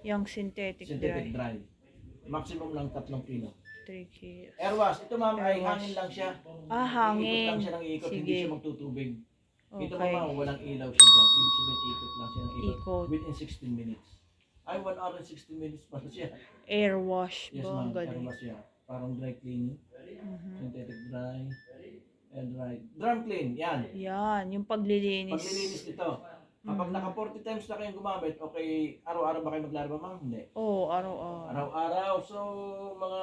Yung synthetic dry. Maximum lang 3 kilo. 3 kilos. Airwash. Ito ma'am ay hangin lang siya. Ah, Ikot hangin. lang siya ng ikot, hindi Sige. siya magtutubig. Ito Okay. ma'am, walang ilaw siya dyan. Ibig sabihin, ikot lang siya ng ikot. Ikot. Within 16 minutes. Ay, 1 hour and 16 minutes pala siya. Air wash Yes ba? ma'am, Galing. airwash siya. Parang dry cleaning. Synthetic dry. And dry. Drum clean, yan. Yan, yung paglilinis. Paglilinis nito. Kapag naka 40 times na kayong gumamit, okay, araw-araw ba kayo maglalaba ma'am? Hindi. Oo, araw-araw. Araw-araw. So, mga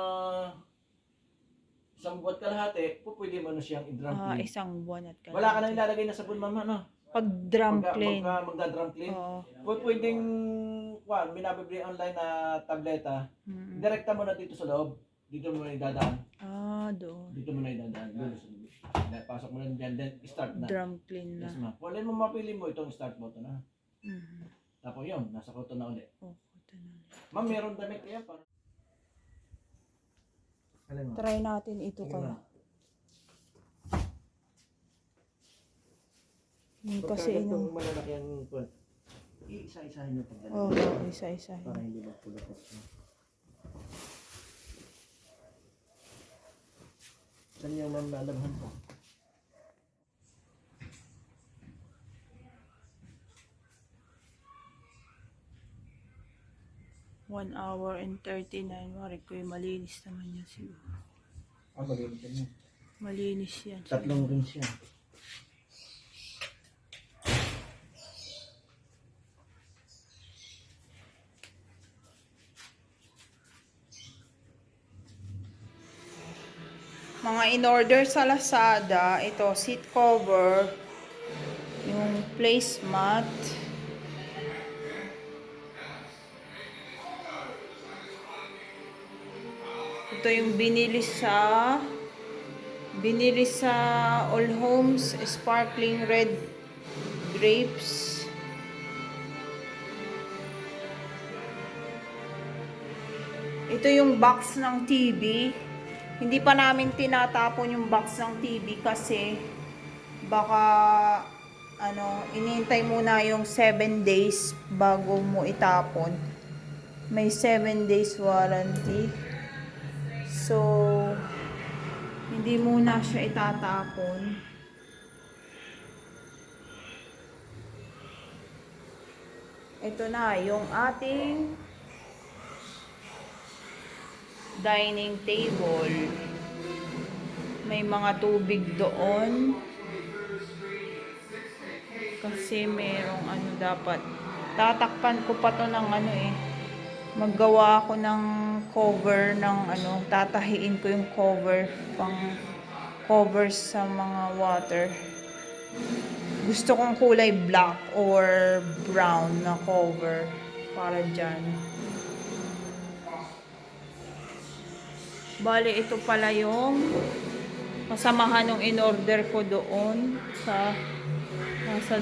isang buwan kalahati, pwede mo na siyang i-drum clean. Isang buwan at kalahati. Wala ka na ilalagay na sabon ma'am, ano? Pag drum clean. Magda-drum clean. Oo. Pwedeng, binabibili online na tableta. Direkta mo na dito sa loob. Dito mo na idadaan. Doon. Dito mo na idadaan. Doon sa loob. Pasok mo na dyan, then start na. Drum clean na. Yes ma'am. Kung alin mo mapili mo itong start button na. Tapos yun, nasa koto na ulit. Koto na. Ma'am, meron damit kaya para. Alin mo? Try natin ito kaya. Kasi itong malalaki ang isa-isahin nyo pagdala. Oo, isa-isahin. Para hindi magpulot. Saan yung ma'am lalabhan ko? One hour and 39. Wari ko yung malinis naman yan siguro. Malinis yan. Malinis yan. 3 rings yan. Mga in-order sa Lazada, ito seat cover, yung placemat, ito yung binili sa All Homes sparkling red grapes. Ito yung box ng TV. Hindi pa namin tinatapon yung box ng TV kasi baka inintay muna yung 7 days bago mo itapon. May 7 days warranty. So, hindi muna siya itatapon. Ito na yung ating dining table. May mga tubig doon. Kasi merong dapat. Tatakpan ko pa to ng maggawa ako ng cover ng tatahiin ko yung cover pang covers sa mga water. Gusto kong kulay black or brown na cover para dyan. Bale, ito pala yung kasamahan ng in-order ko doon sa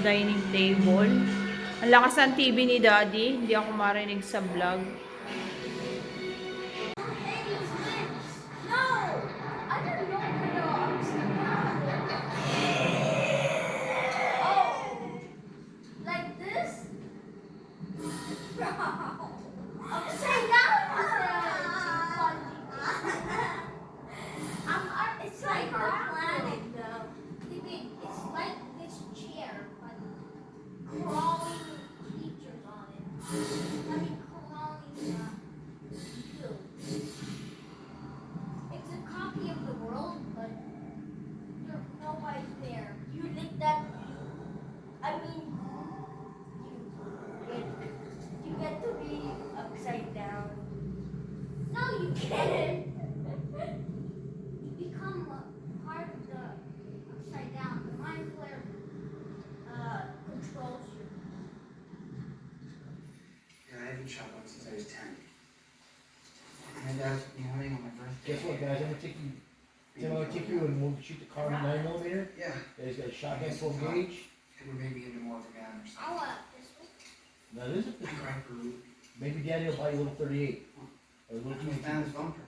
dining table. Ang lakas ng TV ni Daddy. Hindi ako marinig sa vlog. Shot one since I was 10. My dad took me hunting on my birthday. Guess what, guys? I'm gonna take you and we'll shoot the car in 9mm. Yeah. He's got a shotgun full gauge. It would make me into more of a man or something. I want a pistol. That is a I cried for a week. Maybe Daddy will buy you a little 38. Or a little I found his bumper.